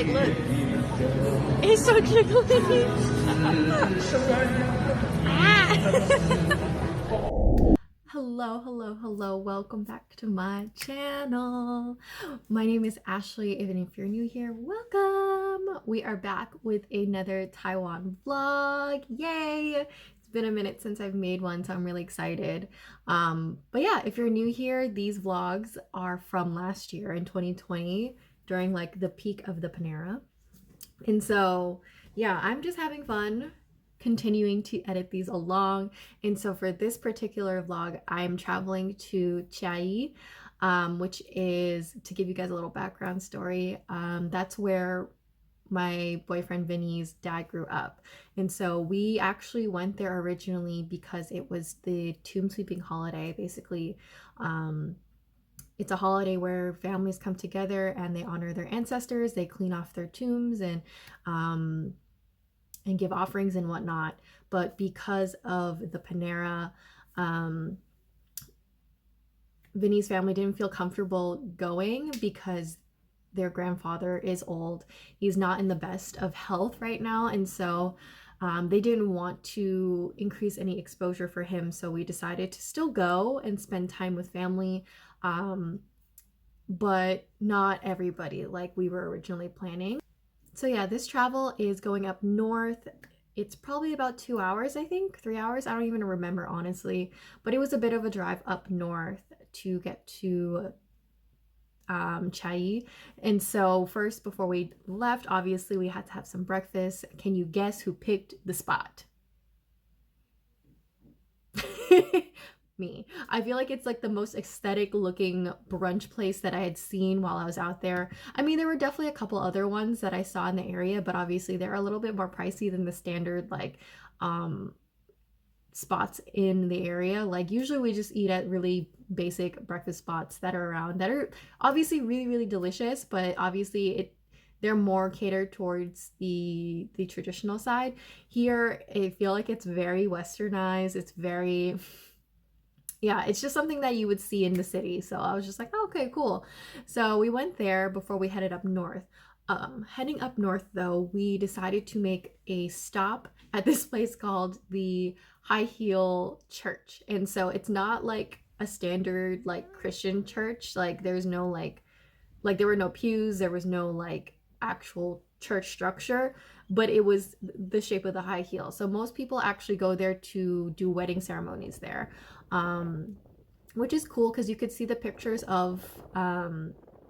Look, it's so jiggly. Hello, welcome back to my channel. My name is Ashley, even if you're new here, welcome. We are back with another Taiwan vlog. Yay! It's been a minute since I've made one, so I'm really excited. But yeah, if you're new here, these vlogs are from last year in 2020 during like the peak of the Panera. And so yeah, I'm just having fun continuing to edit these along. And so for this particular vlog, I'm traveling to Chiayi, which is, to give you guys a little background story, that's where my boyfriend Vinny's dad grew up. And so we actually went there originally because it was the tomb sweeping holiday. Basically, it's a holiday where families come together and they honor their ancestors, they clean off their tombs and give offerings and whatnot. But because of the Panera, Vinny's family didn't feel comfortable going because their grandfather is old. He's not in the best of health right now, and so they didn't want to increase any exposure for him. So we decided to still go and spend time with family, but not everybody like we were originally planning. So yeah, this travel is going up north. It's probably about 2 hours, I think, 3 hours. I don't even remember, honestly, but it was a bit of a drive up north to get to Chiayi. And so first, before we left, obviously we had to have some breakfast. Can you guess who picked the spot? Me. I feel like it's like the most aesthetic looking brunch place that I had seen while I was out there. I mean, there were definitely a couple other ones that I saw in the area, but obviously they're a little bit more pricey than the standard like spots in the area. Like usually we just eat at really basic breakfast spots that are around that are obviously really delicious, but obviously they're more catered towards the traditional side. Here I feel like it's very westernized. It's very, yeah, it's just something that you would see in the city. So I was just like, oh, okay, cool. So we went there before we headed up north. Heading up north though, we decided to make a stop at this place called the High Heel Church. And so it's not like a standard like Christian church. Like there's no like there were no pews, there was no like actual church structure, but it was the shape of the high heel. So most people actually go there to do wedding ceremonies there, which is cool because you could see the pictures of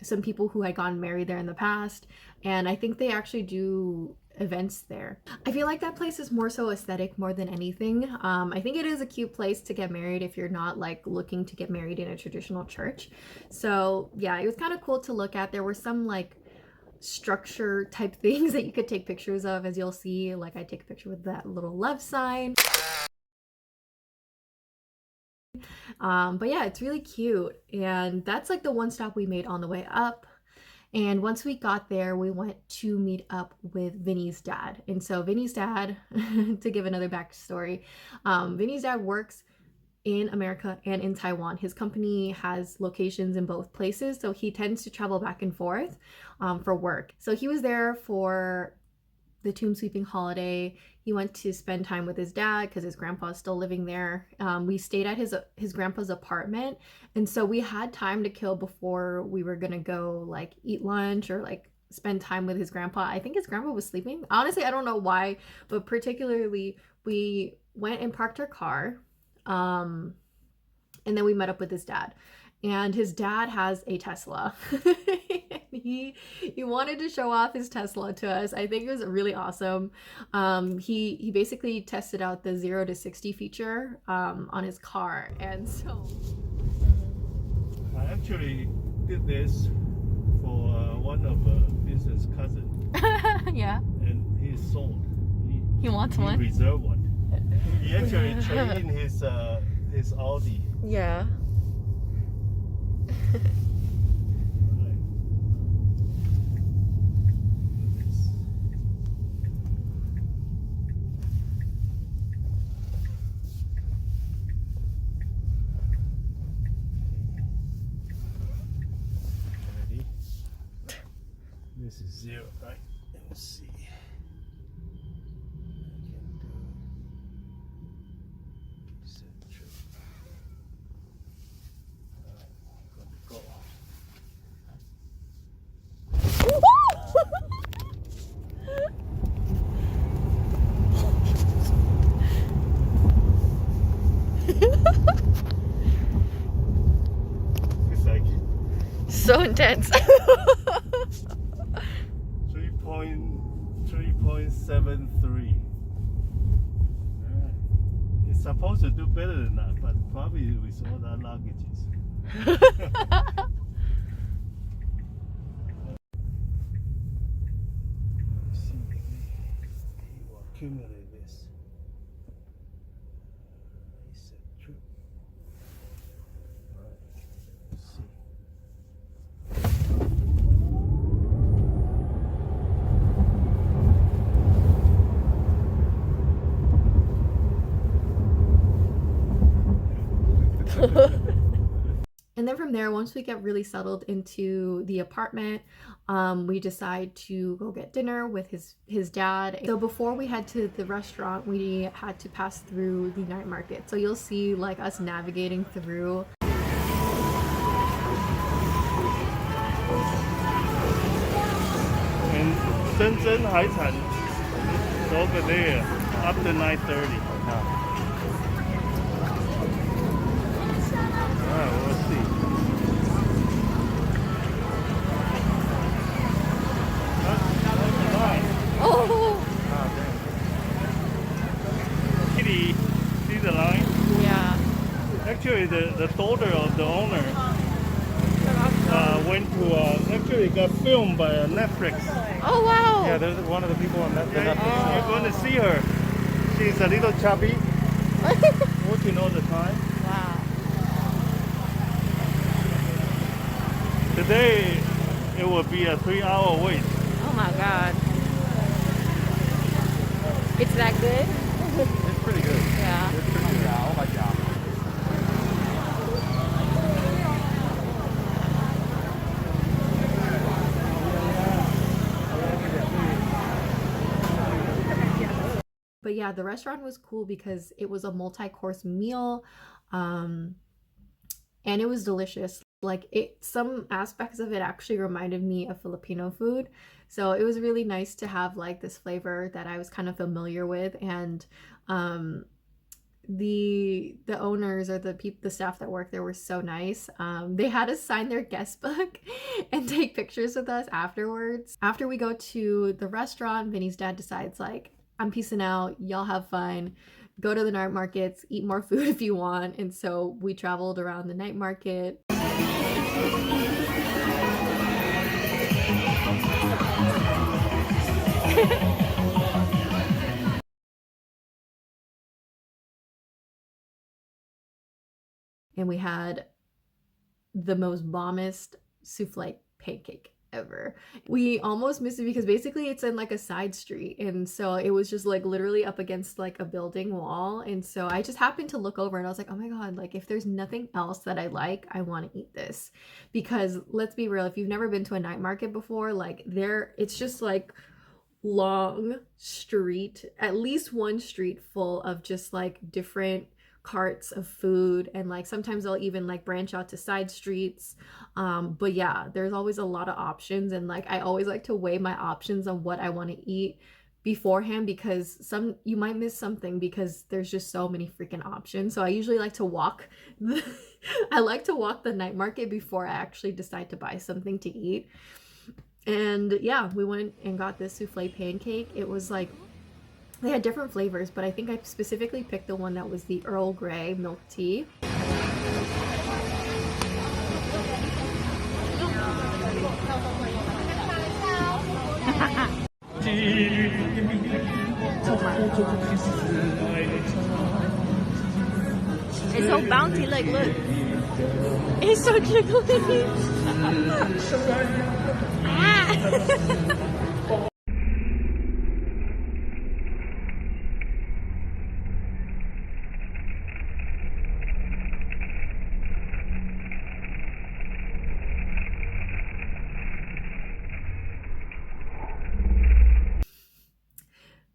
some people who had gotten married there in the past, and I think they actually do events there. I feel like that place is more so aesthetic more than anything. I think it is a cute place to get married if you're not like looking to get married in a traditional church. So yeah, it was kind of cool to look at. There were some like structure type things that you could take pictures of, as you'll see. Like I take a picture with that little love sign. But yeah, it's really cute, and that's like the one stop we made on the way up. And once we got there, we went to meet up with Vinny's dad. And so Vinny's dad, to give another backstory, Vinny's dad works in America and in Taiwan. His company has locations in both places, so he tends to travel back and forth for work. So he was there for the tomb sweeping holiday. He went to spend time with his dad because his grandpa is still living there. We stayed at his grandpa's apartment, and so we had time to kill before we were gonna go like eat lunch or like spend time with his grandpa. I think his grandpa was sleeping. Honestly, I don't know why, but particularly we went and parked our car, and then we met up with his dad. And his dad has a Tesla. he wanted to show off his Tesla to us. I think it was really awesome. He basically tested out the 0 to 60 feature on his car, and so I actually did this for one of business cousin. yeah, and he's sold. He wants one. Reserved one. He actually traded in his Audi. Yeah. This is 0, right? Let me see. I can do set trip. Go. It's like So intense. 3.73. It's supposed to do better than that, but probably with all that luggages. Let's see, he will accumulate this. Reset trip. All right, let's see. And then from there, once we get really settled into the apartment, we decide to go get dinner with his dad. So before we head to the restaurant, we had to pass through the night market. So you'll see like us navigating through. And Shenzhen Haitan is over there after 9:30. Alright, we'll see. Oh, Kitty, see the line? yeah. Actually, the daughter of the owner went to, actually got filmed by Netflix. Oh, wow. Yeah, there's one of the people on that. Yeah, you're going to see her. She's a little chubby, working all the time. Wow. Today, it will be a 3-hour wait. Oh my God. It's that good? It's pretty good. Yeah. It's pretty good. Oh my God. But yeah, the restaurant was cool because it was a multi-course meal, and it was delicious. Like some aspects of it actually reminded me of Filipino food. So it was really nice to have like this flavor that I was kind of familiar with. And the owners or the staff that worked there were so nice. They had us sign their guest book and take pictures with us afterwards. After we go to the restaurant, Vinny's dad decides like, I'm peacing out, y'all have fun, go to the night markets, eat more food if you want. And so we traveled around the night market. And we had the most bombest souffle pancake ever. We almost missed it because basically it's in like a side street, and so it was just like literally up against like a building wall. And so I just happened to look over and I was like, oh my God, like if there's nothing else that I like, I want to eat this. Because let's be real, if you've never been to a night market before, like it's just like long street, at least one street full of just like different carts of food, and like sometimes they'll even like branch out to side streets. But yeah, there's always a lot of options, and like I always like to weigh my options on what I want to eat beforehand, because you might miss something because there's just so many freaking options. So I usually like to walk I like to walk the night market before I actually decide to buy something to eat. And yeah, we went and got this souffle pancake. It was like, they had different flavors, but I think I specifically picked the one that was the Earl Grey milk tea. It's so bouncy, like look. It's so jiggly.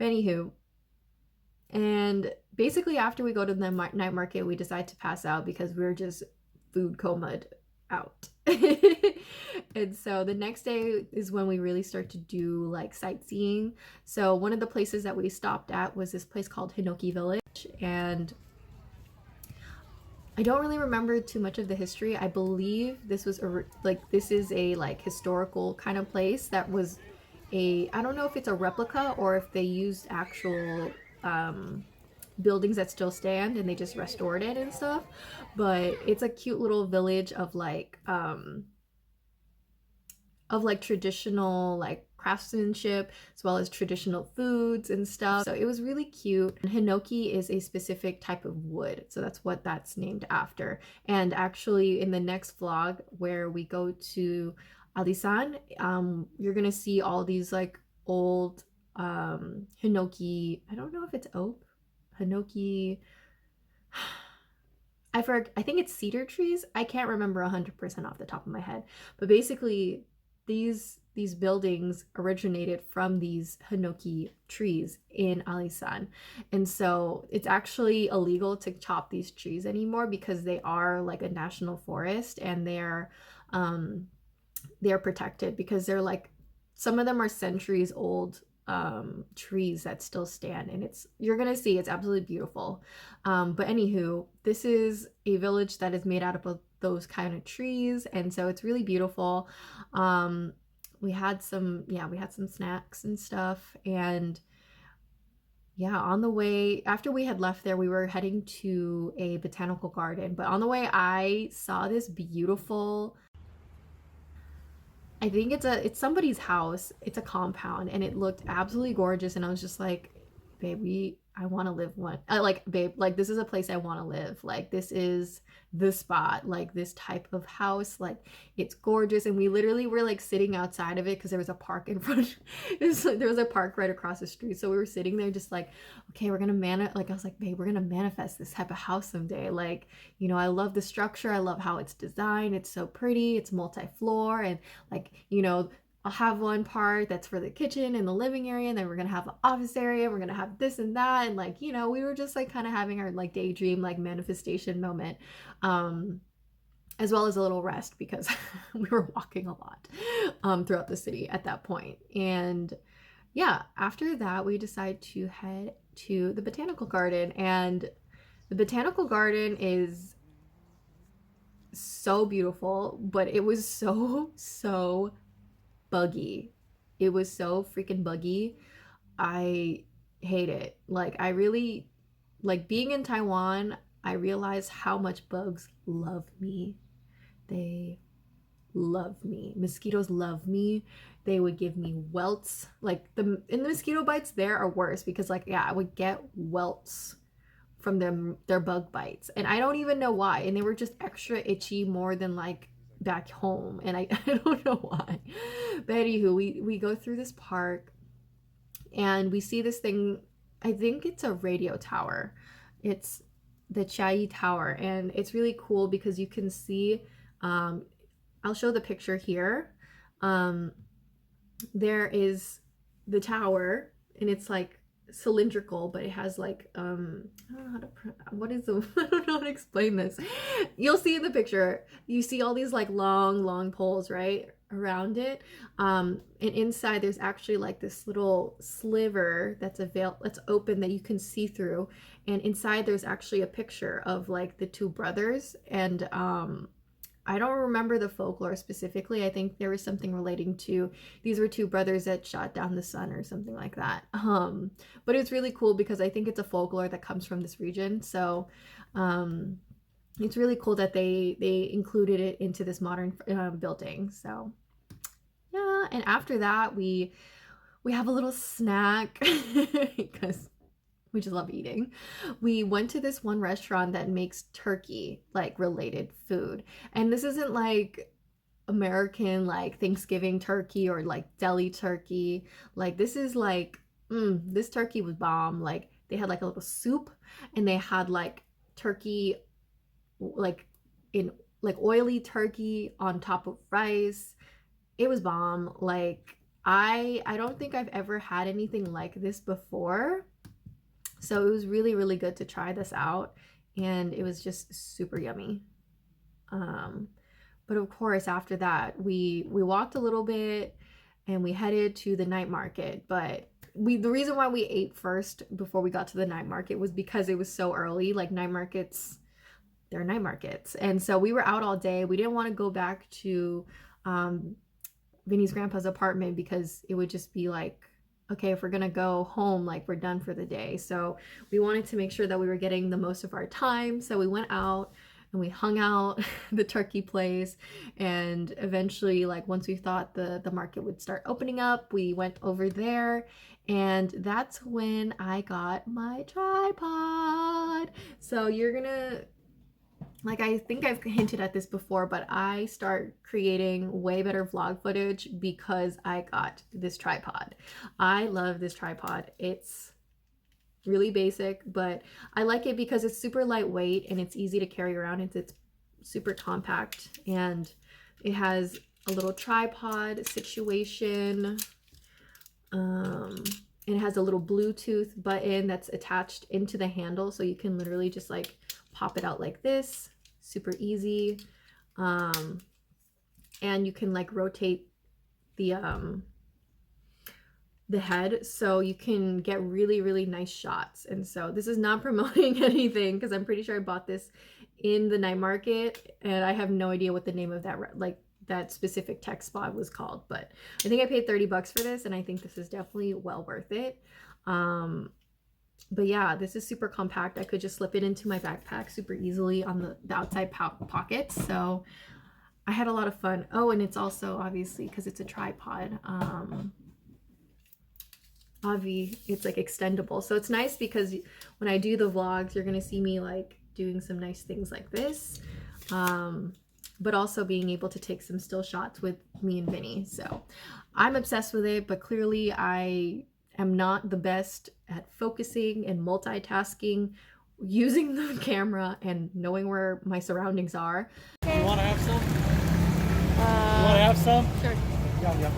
But anywho, and basically after we go to the night market, we decide to pass out because we're just food comaed out. And so the next day is when we really start to do like sightseeing. So one of the places that we stopped at was this place called Hinoki Village, and I don't really remember too much of the history. I believe this was this is a like historical kind of place that was I don't know if it's a replica or if they used actual buildings that still stand and they just restored it and stuff. But it's a cute little village of like traditional like craftsmanship as well as traditional foods and stuff. So it was really cute. And hinoki is a specific type of wood, so that's what that's named after. And actually in the next vlog where we go to Alisan, you're gonna see all these like old hinoki, I don't know if it's oak, hinoki, I think it's cedar trees. I can't remember 100% off the top of my head, but basically these buildings originated from these hinoki trees in Alisan. And so it's actually illegal to chop these trees anymore because they are like a national forest, and they're protected because they're like, some of them are centuries old trees that still stand, and you're gonna see it's absolutely beautiful. But anywho, this is a village that is made out of those kind of trees, and so it's really beautiful. We had some snacks and stuff, and yeah, on the way, after we had left there, we were heading to a botanical garden. But on the way, I saw this beautiful, I think it's somebody's house. It's a compound, and it looked absolutely gorgeous. And I was just like, babe, I want to live one. Like, babe, like this is a place I want to live. Like this is the spot. Like this type of house. Like it's gorgeous. And we literally were like sitting outside of it because there was a park in front. There was a park right across the street. So we were sitting there just like, okay, we're gonna like I was like, babe, we're gonna manifest this type of house someday. Like, you know, I love the structure. I love how it's designed. It's so pretty. It's multi-floor, and like, you know, I'll have one part that's for the kitchen and the living area, and then we're gonna have an office area, we're gonna have this and that, and like, you know, we were just like kind of having our like daydream like manifestation moment, as well as a little rest because we were walking a lot throughout the city at that point. And yeah, after that we decided to head to the botanical garden, and the botanical garden is so beautiful, but it was so buggy. It was so freaking buggy. I hate it. Like I really like being in Taiwan, I realized how much bugs love me. They love me. Mosquitoes love me. They would give me welts. Like the mosquito bites there are worse because like, yeah, I would get welts from their bug bites, and I don't even know why, and they were just extra itchy more than like back home, and I don't know why. But anywho, we go through this park and we see this thing. I think it's a radio tower. It's the Chiayi Tower, and it's really cool because you can see, I'll show the picture here. There is the tower, and it's like cylindrical, but it has like I don't know how to what is the I don't know how to explain this. You'll see in the picture, you see all these like long poles right around it, and inside there's actually like this little sliver that's open that you can see through, and inside there's actually a picture of like the two brothers. And I don't remember the folklore specifically. I think there was something relating to these were two brothers that shot down the sun or something like that. But it's really cool because I think it's a folklore that comes from this region. So it's really cool that they included it into this modern building. So yeah, and after that we have a little snack because we just love eating. We went to this one restaurant that makes turkey like related food, and this isn't like American like Thanksgiving turkey or like deli turkey. Like this is like this turkey was bomb. Like they had like a little soup, and they had like turkey like in like oily turkey on top of rice. It was bomb. Like I don't think I've ever had anything like this before. So it was really, really good to try this out. And it was just super yummy. Um, but of course, after that, we walked a little bit and we headed to the night market. But the reason why we ate first before we got to the night market was because it was so early. Like night markets, they're night markets. And so we were out all day. We didn't want to go back to Vinny's grandpa's apartment because it would just be like, okay, if we're gonna go home, like we're done for the day. So we wanted to make sure that we were getting the most of our time. So we went out and we hung out the turkey place, and eventually, like once we thought the market would start opening up, we went over there, and that's when I got my tripod. So you're gonna, like, I think I've hinted at this before, but I start creating way better vlog footage because I got this tripod. I love this tripod. It's really basic, but I like it because it's super lightweight and it's easy to carry around. It's super compact, and it has a little tripod situation. It has a little Bluetooth button that's attached into the handle, so you can literally just like pop it out like this, super easy. And you can like rotate the head so you can get really, really nice shots. And so this is not promoting anything because I'm pretty sure I bought this in the night market and I have no idea what the name of that, like that specific tech spot was called, but I think I paid 30 bucks for this, and I think this is definitely well worth it. But yeah, this is super compact. I could just slip it into my backpack super easily on the outside pockets. So I had a lot of fun. Oh, and it's also obviously, because it's a tripod, it's like extendable. So it's nice because when I do the vlogs, you're gonna see me like doing some nice things like this. But also being able to take some still shots with me and Vinny. So I'm obsessed with it, but clearly I am not the best at focusing and multitasking, using the camera and knowing where my surroundings are. You want to have some? You want to have some? Sure. Yeah.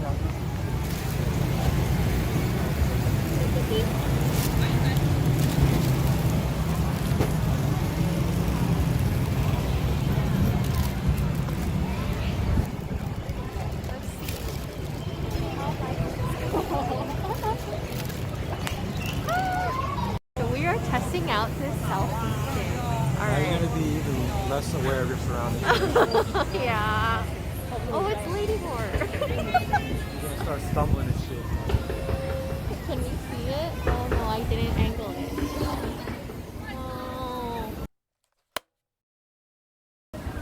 So we are testing out this selfie stick. All Now right. you're going to be even less aware of your surroundings. Yeah. Oh, it's ladybird. You're going to start stumbling and shit. Can you see it? Oh no, I didn't angle it. Oh.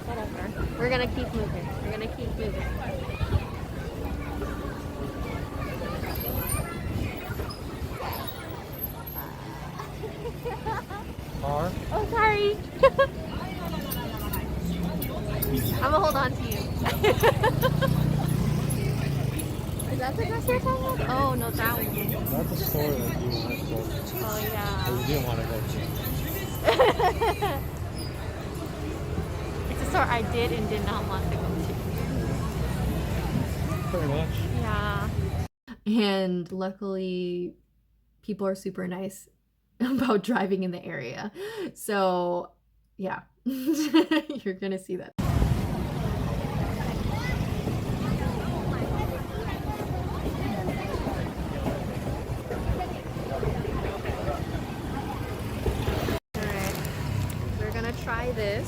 Whatever. We're gonna keep moving. We're gonna keep moving. Car? Oh, sorry. I'm gonna hold on to you. Is that the dress you're talking about? Oh, no, that one. That's the store that you want to go to. Oh, yeah. Or you didn't want to go to. It's a store I did and did not want to go to. Pretty much. Yeah. And luckily, people are super nice about driving in the area. So, yeah, you're gonna see that. All right, we're gonna try this.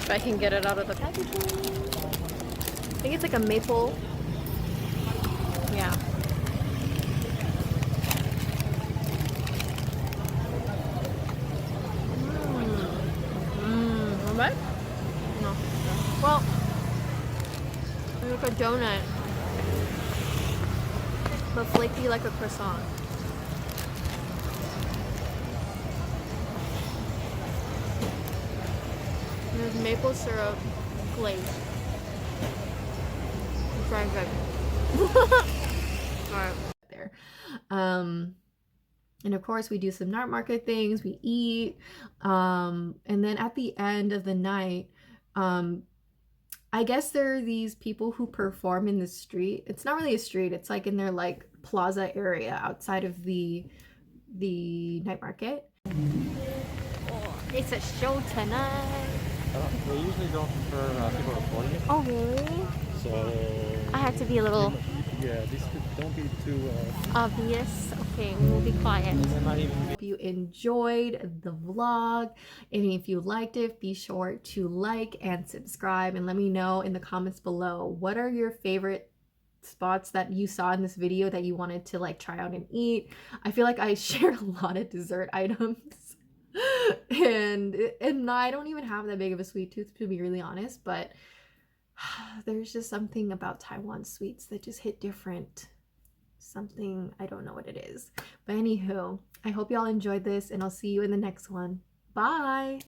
If I can get it out of the packaging. I think it's like a maple. Yeah. Not bad? No. Well, it's like a donut, but flaky like a croissant. There's maple syrup glaze. It's very good. Alright. There. And of course we do some night market things, we eat. And then at the end of the night, I guess there are these people who perform in the street. It's not really a street, it's like in their like plaza area outside of the night market. Oh, it's a show tonight. We usually don't prefer people recording it. Oh, really? So I have to be a little yeah, don't be too. obvious. Okay, we'll be quiet. Hope you enjoyed the vlog, and if you liked it, be sure to like and subscribe, and let me know in the comments below, what are your favorite spots that you saw in this video that you wanted to like try out and eat. I feel like I shared a lot of dessert items and I don't even have that big of a sweet tooth, to be really honest, but there's just something about Taiwan sweets that just hit different. Something, I don't know what it is. But anywho, I hope y'all enjoyed this, and I'll see you in the next one. Bye!